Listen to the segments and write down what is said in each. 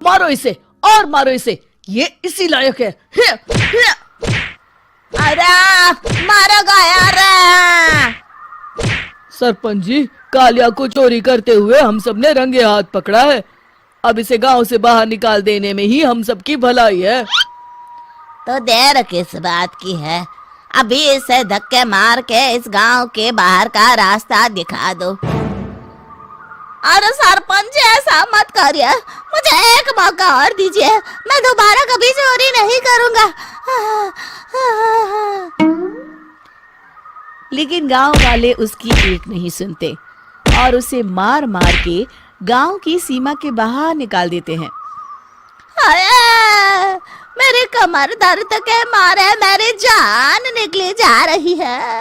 मारो इसे और मारो इसे, ये इसी लायक है। अरे मारो यार। सरपंच जी, कालिया को चोरी करते हुए हम सब ने रंगे हाथ पकड़ा है। अब इसे गांव से बाहर निकाल देने में ही हम सबकी भलाई है। तो देर किस बात की है, अभी इसे धक्के मार के इस गांव के बाहर का रास्ता दिखा दो। अरे सरपंच ऐसा मत करिए, मुझे एक मौका और दीजिए, मैं दोबारा कभी चोरी नहीं करूंगा। लेकिन गांव वाले उसकी एक नहीं सुनते और उसे मार मार के गांव की सीमा के बाहर निकाल देते हैं। मेरी कमर दर्द के मारे मेरी जान निकली जा रही है।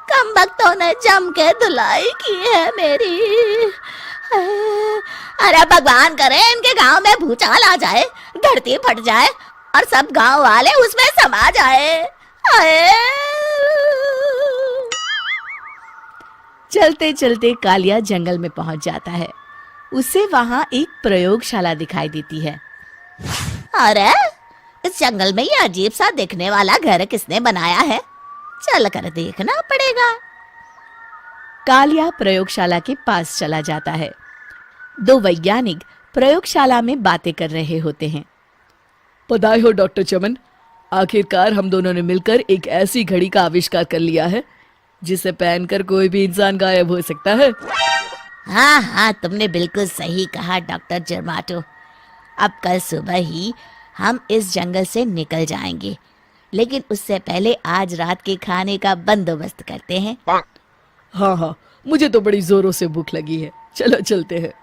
कमबख्तों ने जम के धुलाई की है मेरी। अरे भगवान करे इनके गांव में भूचाल आ जाए, धरती फट जाए और सब गांव वाले उसमें समा जाए। चलते चलते कालिया जंगल में पहुंच जाता है। उसे वहां एक प्रयोगशाला दिखाई देती है। अरे इस जंगल में ये अजीब सा दिखने वाला घर किसने बनाया है, चल कर देखना पड़ेगा। कालिया प्रयोगशाला के पास चला जाता है। दो वैज्ञानिक प्रयोगशाला में बातें कर रहे होते हैं। बधाई हो डॉक्टर चमन, आखिरकार हम दोनों ने मिलकर एक ऐसी घड़ी का आविष्कार कर लिया है जिसे पहनकर कोई भी इंसान गायब हो सकता है। हाँ हाँ, तुमने बिल्कुल सही कहा डॉक्टर जर्माटो। अब कल सुबह ही हम इस जंगल से निकल जाएंगे, लेकिन उससे पहले आज रात के खाने का बंदोबस्त करते हैं। हाँ हाँ, मुझे तो बड़ी जोरों से भूख लगी है, चलो चलते हैं।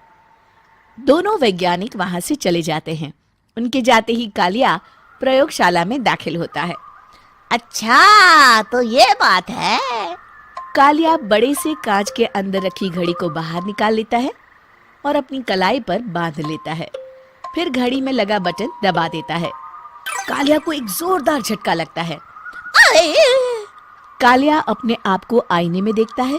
दोनों वैज्ञानिक वहां से चले जाते हैं। उनके जाते ही कालिया प्रयोगशाला में दाखिल होता है। अच्छा तो ये बात है। कालिया बड़े से कांच के अंदर रखी घड़ी को बाहर निकाल लेता है और अपनी कलाई पर बांध लेता है। फिर घड़ी में लगा बटन दबा देता है। कालिया को एक जोरदार झटका लगता है। कालिया अपने आप को आईने में देखता है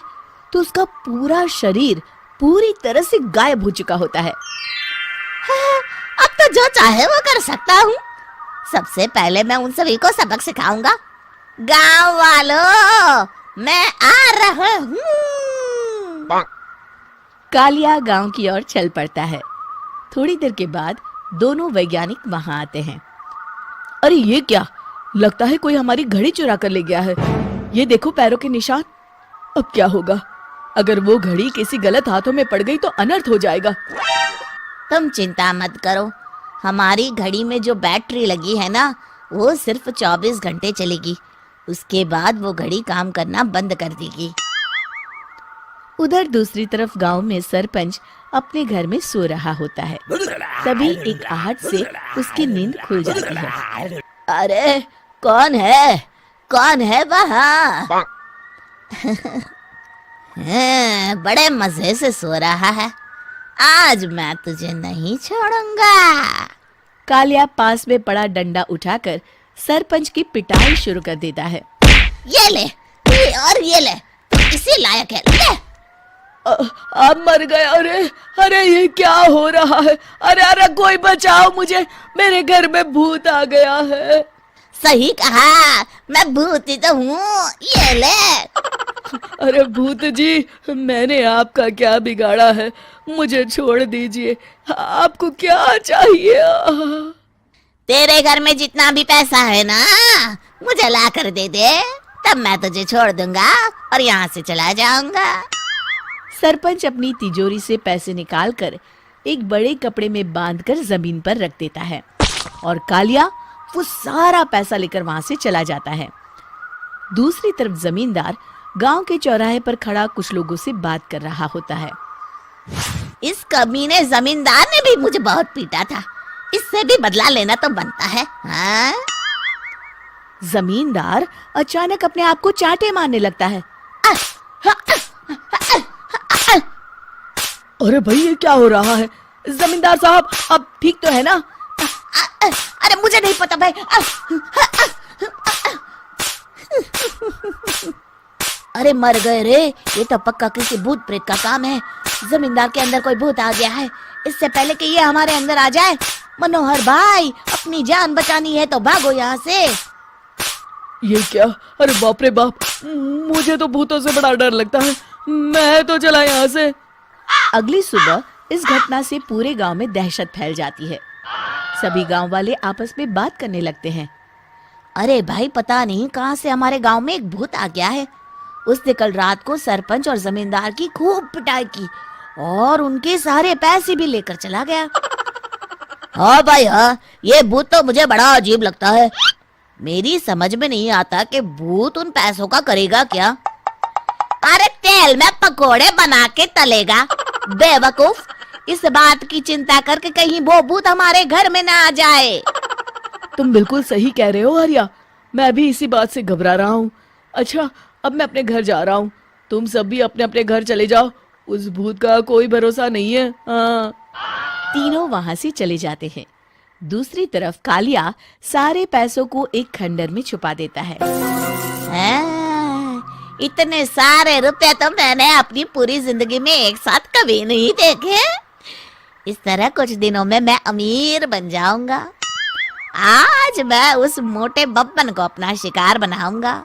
तो उसका पूरा शरीर पूरी तरह से गायब हो चुका होता है। अब तो जो चाहे वो कर सकता हूँ। सबसे पहले मैं उन सभी को सबक सिखाऊंगा। गांव वालों, मैं आ रहा हूँ। कालिया गांव की ओर चल पड़ता है। थोड़ी देर के बाद दोनों वैज्ञानिक वहां आते हैं। अरे ये क्या, लगता है कोई हमारी घड़ी चुरा कर ले गया है। ये देखो पैरों के निशान। अब क्या होगा, अगर वो घड़ी किसी गलत हाथों में पड़ गई तो अनर्थ हो जाएगा। तुम चिंता मत करो, हमारी घड़ी में जो बैटरी लगी है ना, वो सिर्फ 24 घंटे चलेगी। उसके बाद वो घड़ी काम करना बंद कर देगी। उधर दूसरी तरफ गांव में सरपंच अपने घर में सो रहा होता है। तभी एक आहट से उसकी नींद खुल जाती है। अरे कौन है वहाँ? बड़े मजे से सो रहा है, आज मैं तुझे नहीं छोड़ूंगा। कालिया पास में पड़ा डंडा उठाकर सरपंच की पिटाई शुरू कर देता है। ये ले, ये ले, इसी लायक है, ले। आप मर गए। अरे अरे ये क्या हो रहा है? अरे अरे कोई बचाओ मुझे, मेरे घर में भूत आ गया है। सही कहा, मैं भूत ही तो हूँ, ये ले। अरे भूत जी, मैंने आपका क्या बिगाड़ा है, मुझे छोड़ दीजिए। आपको क्या चाहिए? तेरे घर में जितना भी पैसा है ना, मुझे ला कर दे दे, तब मैं तुझे छोड़ दूंगा और यहाँ से चला जाऊंगा। सरपंच अपनी तिजोरी से पैसे निकालकर एक बड़े कपड़े में बांधकर जमीन पर रख देता है और कालिया वो सारा पैसा लेकर वहां से चला जाता है। दूसरी तरफ जमींदार गांव के चौराहे पर खड़ा कुछ लोगों से बात कर रहा होता है। इस कमीने जमींदार ने भी मुझे बहुत पीटा था, इससे भी बदला लेना तो बनता है। हाँ? जमींदार अचानक अपने आप को चांटे मारने लगता है। अरे भाई ये क्या हो रहा है? जमींदार साहब अब ठीक तो है ना? अरे मुझे नहीं पता भाई। अरे मर गए रे, ये तो पक्का किसी भूत प्रेत का काम है। जमींदार के अंदर कोई भूत आ गया है। इससे पहले कि ये हमारे अंदर आ जाए, मनोहर भाई अपनी जान बचानी है तो भागो यहाँ से। ये क्या? अरे बाप रे बाप, मुझे तो भूतों से बड़ा डर लगता है। मैं तो चला यहाँ से। अगली सुबह इस घटना से पूरे गांव में दहशत फैल जाती है। सभी गांव वाले आपस में बात करने लगते हैं। अरे भाई, पता नहीं कहाँ से हमारे गांव में एक भूत आ गया है। उसने कल रात को सरपंच और जमींदार की खूब पिटाई की और उनके सारे पैसे भी लेकर चला गया। हाँ भाई हाँ, ये भूत तो मुझे बड़ा अजीब लगता है। मेरी समझ में नहीं आता कि भूत उन पैसों का करेगा क्या। अरे तेल में पकोड़े बना के तलेगा बेवकूफ। इस बात की चिंता करके कहीं वो भूत हमारे घर में ना आ जाए। तुम बिल्कुल सही कह रहे हो आर्या, मैं भी इसी बात से घबरा रहा हूँ। अच्छा, अब मैं अपने घर जा रहा हूँ। तुम सब भी अपने अपने घर चले जाओ, उस भूत का कोई भरोसा नहीं है। हाँ। तीनों वहां से चले जाते हैं। दूसरी तरफ कालिया सारे पैसों को एक खंडर में छुपा देता है। इतने सारे रुपए तो मैंने अपनी पूरी जिंदगी में एक साथ कभी नहीं देखे। इस तरह कुछ दिनों में मैं अमीर बन जाऊंगा। आज मैं उस मोटे बब्बन को अपना शिकार बनाऊंगा।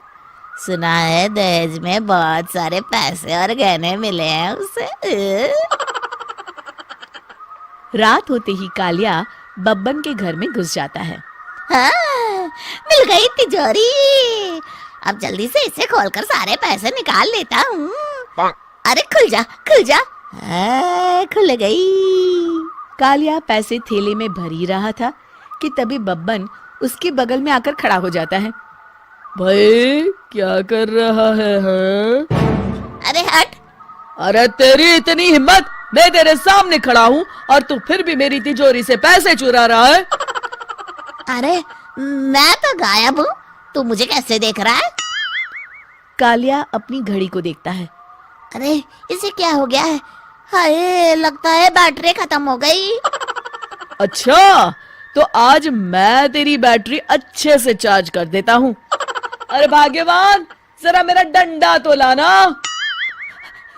सुना है दहेज में बहुत सारे पैसे और गहने मिले हैं उसे। रात होते ही कालिया बब्बन के घर में घुस जाता है। हाँ, मिल गई तिजोरी। अब जल्दी से इसे खोलकर सारे पैसे निकाल लेता हूँ। अरे खुल जा खुल जा। खुल गई। कालिया पैसे थैले में भर ही रहा था कि तभी बब्बन उसके बगल में आकर खड़ा हो जाता है। भाई क्या कर रहा है? हाँ? अरे हट। अरे तेरी इतनी हिम्मत, मैं तेरे सामने खड़ा हूँ और तू फिर भी मेरी तिजोरी से पैसे चुरा रहा है। अरे मैं तो गायब हूँ, तू मुझे कैसे देख रहा है? कालिया अपनी घड़ी को देखता है। अरे इसे क्या हो गया है? हाय, लगता है बैटरी खत्म हो गई। अच्छा, तो आज मैं तेरी बैटरी अच्छे से चार्ज कर देता हूँ। अरे भाग्यवान, जरा मेरा डंडा तो लाना।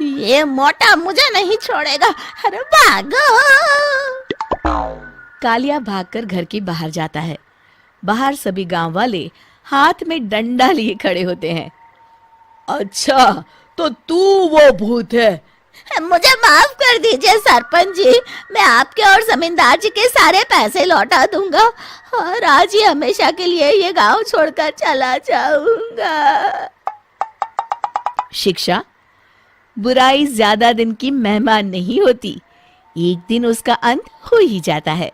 ये मोटा मुझे नहीं छोड़ेगा। अरे भागो। कालिया भागकर घर के बाहर जाता है। बाहर सभी गांव वाले हाथ में डंडा लिए खड़े होते हैं। अच्छा, तो तू वो भूत है? मुझे माफ कर दीजिए सरपंच जी, मैं आपके और जमींदार जी के सारे पैसे लौटा दूंगा और आज ही हमेशा के लिए ये गांव छोड़कर चला जाऊंगा। शिक्षा: बुराई ज्यादा दिन की मेहमान नहीं होती, एक दिन उसका अंत हो ही जाता है।